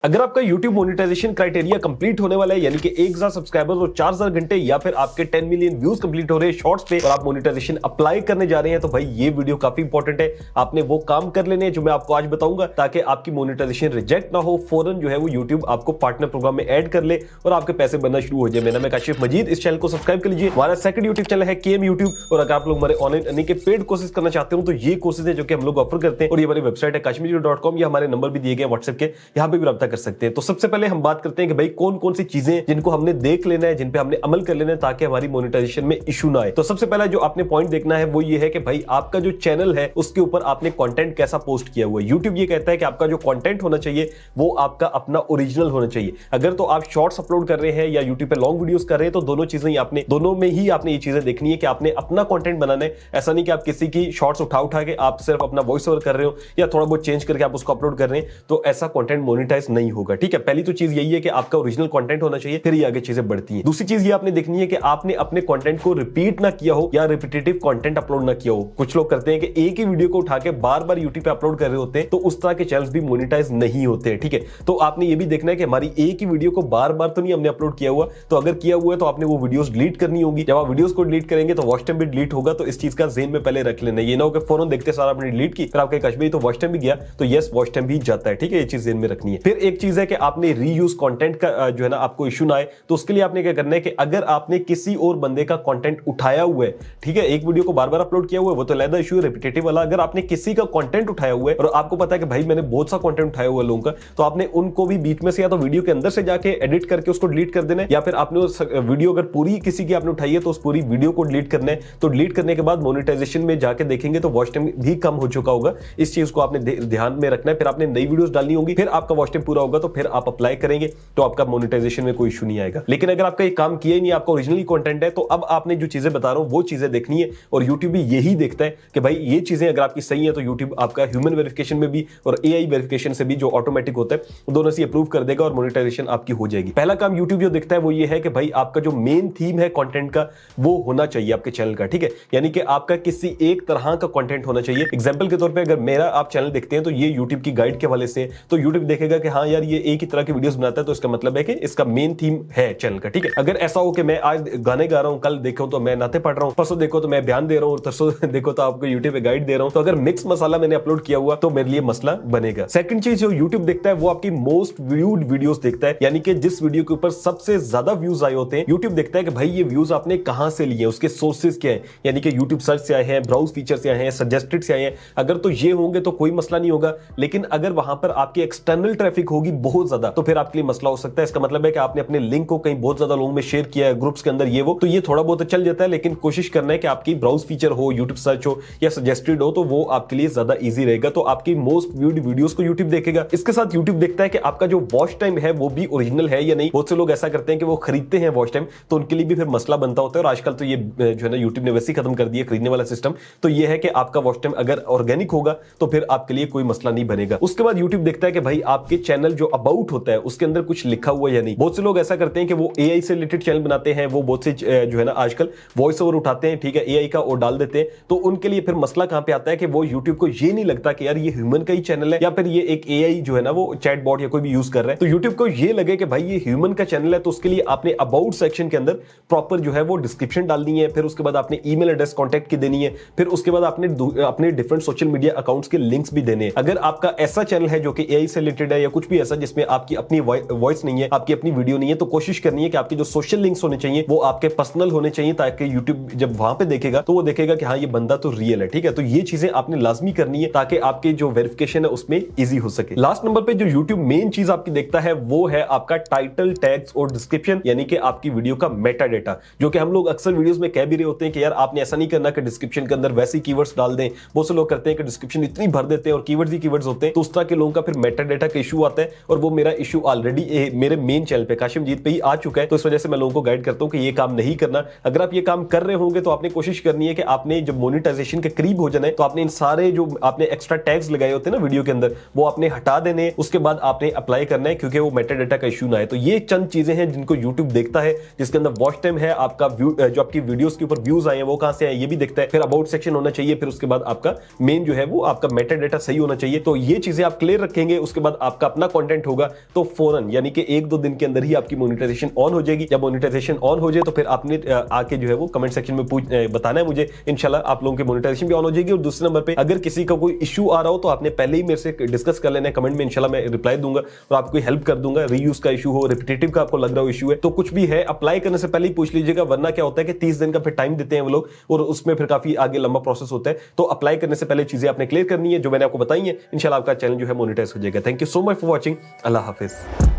अगर आपका YouTube monetization criteria complete होने वाला है, यानी कि 1000 सब्सक्राइबर्स और 4000 घंटे या फिर आपके 10 मिलियन व्यूज कंप्लीट हो रहे हैं शॉर्ट्स पे और आप मोनेटाइजेशन अप्लाई करने जा रहे हैं, तो भाई ये वीडियो काफी इंपॉर्टेंट है। आपने वो काम कर लेने हैं जो मैं आपको आज बताऊंगा, ताकि आपकी मोनेटाइजेशन रिजेक्ट ना हो। फौरन जो है वो YouTube आपको पार्टनर प्रोग्राम में ऐड कर ले और आपके पैसे बनना शुरू हो जाए। मेरा नाम है काशिफ मजीद, इस चैनल को सब्सक्राइब कर लीजिए। हमारा सेकंड यूट्यूब चैनल है केएम यूट्यूब, और अगर आप लोग हमारे ऑनलाइन अर्निंग के पेड कोर्सेज करना चाहते हो तो ये कोर्सेज है जो कि हम लोग ऑफर करते हैं, और ये हमारी वेबसाइट है kashmiri.com, या हमारे नंबर भी दिए गए व्हाट्सएप के, यहाँ पे भी रब्ता कर सकते हैं। तो सबसे पहले हम बात करते हैं कि भाई कौन कौन सी चीजें जिनको हमने देख लेना है, जिन पे हमने अमल कर लेना है ताकि हमारी मोनेटाइजेशन में इशू ना आए। तो सबसे पहला जो आपने पॉइंट देखना है वो ये है कि भाई आपका जो चैनल है उसके ऊपर आपने कंटेंट कैसा पोस्ट किया हुआ है। यूट्यूब ये कहता है कि आपका जो कंटेंट होना चाहिए वो आपका अपना ओरिजिनल होना चाहिए। अगर तो आप शॉर्ट्स अपलोड कर रहे हैं या यूट्यूब पे लॉन्ग वीडियोस कर रहे हैं, तो दोनों में ही आपने ये चीजें देखनी है कि आपने अपना कंटेंट बनाना है। ऐसा नहीं कि आप किसी की शॉर्ट्स उठा के आप सिर्फ अपना वॉइस ओवर कर रहे हो या थोड़ा बहुत चेंज करके आप उसको अपलोड कर रहे हैं, तो ऐसा कंटेंट मोनेटाइज नहीं होगा। ठीक है, पहली तो चीज यही है कि आपका ओरिजिनल कंटेंट होना चाहिए, फिर ये आगे चीजें बढ़ती हैं। दूसरी चीज ये आपने देखनी है कि आपने अपने कंटेंट को रिपीट ना किया हो या रिपीटेटिव कंटेंट अपलोड ना किया हो। कुछ लोग करते हैं कि एक ही वीडियो को उठा के बार बार यूट्यूब पे अपलोड कर रहे होते हैं, तो उस तरह के चैनल्स भी मोनेटाइज नहीं होते हैं। ठीक है, तो आपने ये भी देखना है कि हमारी एक ही वीडियो को बार बार तो नहीं हमने अपलोड किया हुआ, तो अगर किया हुआ है तो आपने वो वीडियोस डिलीट करनी होगी। जब आप वीडियोस को डिलीट करेंगे तो वॉच टाइम भी डिलीट होगा, तो इस चीज का ज़हन में पहले रख लेना। ये ना हो कि फौरन देखते सारा आपने डिलीट की, फिर आपके कश्मीरी तो वॉच टाइम भी गया, तो यस वॉच टाइम भी जाता है। ठीक है, ये चीज ज़हन में रखनी है। फिर एक चीज है कि आपने रीयूज कंटेंट का जो है ना आपको इशू ना आए, तो उसके लिए आपने क्या करना है कि अगर आपने किसी और बंदे का कंटेंट उठाया हुआ है, ठीक है, एक वीडियो को बार बार अपलोड किया हुआ है वो तो अलग इशू है, रिपीटेटिव वाला। अगर आपने किसी का कंटेंट उठाया हुआ है और आपको पता है कि भाई मैंने बहुत सा कंटेंट उठाया हुआ है लोगों का, तो आपने उनको भी बीच में से या तो वीडियो के अंदर से जाके एडिट करके उसको डिलीट कर देना है, या फिर आपने उस वीडियो अगर पूरी किसी की आपने उठाई है तो उस पूरी वीडियो को डिलीट करना है। तो डिलीट करने के बाद मोनेटाइजेशन में जाके देखेंगे तो वॉच टाइम भी कम हो चुका होगा। इस चीज को आपने ध्यान में रखना है। फिर आपने नई वीडियोस डालनी होगी, फिर आपका वॉच टाइम पूरा होगा, तो फिर आप अप्लाई करेंगे तो आपका मोनेटाइजेशन में कोई इशू नहीं आएगा। लेकिन अगर आपका ये काम किया ही नहीं, आपका ओरिजिनली कंटेंट है, तो अब आपने जो चीजें बता रहा हूं वो चीजें देखनी है। और यूट्यूब भी यही देखता है कि भाई ये चीजें अगर आपकी सही है तो यूट्यूब आपका ह्यूमन वेरिफिकेशन में भी और एआई वेरिफिकेशन से भी जो ऑटोमेटिक होता है दोनों से अप्रूव कर देगा और मोनेटाइजेशन आपकी हो जाएगी। पहला काम यूट्यूब जो देखता है वो ये है कि भाई आपका जो मेन थीम है कंटेंट का वो होना चाहिए आपके चैनल का। ठीक है, यानी कि आपका किसी एक तरह का कंटेंट होना चाहिए। एग्जांपल के तौर पे अगर मेरा आप चैनल देखते हैं तो ये यूट्यूब की गाइड के हवाले से, तो यूट्यूब देखेगा कि हाँ यार ये एक ही तरह की वीडियोस बनाता है, तो इसका मतलब है कि इसका मेन थीम है चैनल का। ठीक है, अगर ऐसा हो कि मैं आज गाने गा रहा हूं, कल देखो तो मैं नाते पढ़ रहा हूं, परसों देखो तो मैं बयान दे रहा हूं, और तरसों देखो तो आपको यूट्यूब पे गाइड दे रहा हूं, तो अगर मिक्स मसाला मैंने अपलोड किया हुआ तो मेरे लिए मसला बनेगा। सेकंड चीज जो यूट्यूब देखता है वो आपकी मोस्ट व्यूड वीडियोस देखता है, यानी कि जिस वीडियो के ऊपर सबसे ज्यादा व्यूज आए होते हैं, यूट्यूब देखता है कि भाई ये व्यूज आपने कहां से लिए, उसके सोर्सेज क्या है, यानी कि यूट्यूब सर्च से आए हैं, ब्राउज फीचर से आए हैं, सजेस्टेड से आए हैं। अगर तो ये होंगे तो कोई मसला नहीं होगा, लेकिन अगर वहां पर आपकी एक्सटर्नल ट्रैफिक होगी बहुत ज्यादा, तो फिर आपके लिए मसला हो सकता है। इसका मतलब है कि आपने अपने लिंक को कहीं बहुत ज्यादा लोगों में शेयर किया है, ग्रुप्स के अंदर ये वो, तो ये थोड़ा बहुत चल जाता है, लेकिन कोशिश करना है कि आपकी ब्राउज फीचर हो, यूट्यूब सर्च हो या सजेस्टेड हो, तो वो आपके लिए ज्यादा इजी रहेगा। तो आपकी मोस्ट व्यूड वीडियोस को यूट्यूब देखेगा। इसके साथ यूट्यूब देखता है कि आपका जो वॉच टाइम है वो भी ओरिजिनल है या नहीं। बहुत से लोग ऐसा करते हैं कि वो खरीदते हैं वॉच टाइम, तो उनके लिए भी फिर मसला बनता होता है। और आजकल तो ये जो है ना यूट्यूब ने वैसे ही खत्म कर दिया खरीदने वाला सिस्टम। तो ये है कि आपका वॉच टाइम अगर ऑर्गेनिक होगा तो फिर आपके लिए कोई मसला नहीं बनेगा। उसके बाद यूट्यूब देखता है कि भाई आपके चैनल जो अबाउट होता है उसके अंदर कुछ लिखा हुआ या नहीं। बहुत से लोग ऐसा करते हैं कि वो एआई से रिलेटेड चैनल बनाते हैं, वो बहुत से जो है ना आजकल वॉइस ओवर उठाते हैं, ठीक है, एआई का और डाल देते हैं। तो उनके लिए फिर मसला कहां पे आता है कि वो यूट्यूब को ये नहीं लगता कि यार ये ह्यूमन का ही चैनल है या फिर ये एक एआई जो है ना वो चैट बॉट या कोई भी यूज कर रहा है। तो यूट्यूब को ये लगे कि भाई ये ह्यूमन का चैनल है, तो उसके लिए आपने अबाउट सेक्शन के अंदर प्रॉपर जो है वो डिस्क्रिप्शन डालनी है, फिर उसके बाद आपने ईमेल एड्रेस कॉन्टैक्ट की देनी है, फिर उसके बाद आपने अपने डिफरेंट सोशल मीडिया अकाउंट्स के लिंक्स भी देने हैं। अगर आपका ऐसा चैनल है जो कि एआई से रिलेटेड है या कुछ भी ऐसा जिसमें आपकी अपनी वॉइस नहीं है, आपकी अपनी वीडियो नहीं है, तो कोशिश करनी है कि आपके जो सोशल लिंक्स होने चाहिए वो आपके पर्सनल होने चाहिए, ताकि यूट्यूब जब वहां पे देखेगा तो वो देखेगा कि हाँ ये बंदा तो रियल है। ठीक है, तो ये चीजें आपने लाजमी करनी है ताकि आपके जो वेरिफिकेशन है उसमें इजी हो सके। लास्ट नंबर पे जो यूट्यूब मेन चीज आपकी देखता है वो है आपका टाइटल, टैग्स और डिस्क्रिप्शन, यानी कि आपकी वीडियो का मेटा डेटा, जो कि हम लोग अक्सर वीडियोस में कह भी रहे होते हैं कि यार आपने ऐसा नहीं करना कि डिस्क्रिप्शन के अंदर वैसे कीवर्ड्स डाल दें। बहुत से लोग करते हैं कि डिस्क्रिप्शन इतनी भर देते हैं और कीवर्ड्स ही कीवर्ड्स होते हैं, तो उस तरह के लोगों का फिर मेटा डेटा का इशू आता है। और वो मेरा इशू ऑलरेडी मेरे मेन चैनल पे काशिफ मजीद पे ही आ चुका है, तो इस वजह से मैं लोगों को गाइड करता हूं कि ये काम नहीं करना। अगर आप ये काम कर रहे होंगे तो आपने कोशिश करनी है कि आपने जब मोनेटाइजेशन के करीब हो जाना है तो आपने इन सारे जो आपने एक्स्ट्रा टैग्स लगाए होते हैं ना वीडियो के अंदर वो आपने हटा देने, उसके बाद आपने अप्लाई करना है, क्योंकि वो मेटा डेटा का इशू ना है। तो ये चंद चीजें हैं जिनको यूट्यूब देखता है, जिसके अंदर वॉच टाइम है, आपका जो आपकी वीडियोस के ऊपर व्यूज आए हैं वो कहां से आए ये भी देखता है, फिर अबाउट सेक्शन होना चाहिए, फिर उसके बाद आपका मेन जो है वो आपका मेटा डेटा सही होना चाहिए। तो ये चीजें आप क्लियर रखेंगे, उसके बाद आपका अपना कंटेंट होगा तो फौरन यानी कि 1-2 दिन के अंदर ही आपकी मोनेटाइजेशन ऑन हो जाएगी। जब मोनेटाइजेशन ऑन हो जाए तो फिर आपने आके जो है वो कमेंट सेक्शन में बताना है मुझे, इंशाल्लाह आप लोगों की मोनेटाइजेशन भी ऑन हो जाएगी। और दूसरे नंबर पे अगर किसी का कोई इशू आ रहा हो तो आपने पहले ही मेरे से डिस्कस कर लेना है कमेंट में, इंशाल्लाह मैं रिप्लाई दूंगा और आपको हेल्प कर दूंगा। रीयूज का इशू हो, रिपीटेटिव का आपको लग रहा हो इशू है, तो कुछ भी है अप्लाई करने से पहले ही पूछ लीजिएगा, वरना क्या होता है कि 30 दिन का फिर टाइम देते हैं वो लोग और उसमें फिर काफी आगे लंबा प्रोसेस होता है। तो अप्लाई करने से पहले चीजें आपने क्लियर करनी है जो मैंने आपको बताई है, इंशाल्लाह आपका चैनल जो है मोनेटाइज हो जाएगा। Thank you so much for watching. Allah Hafiz.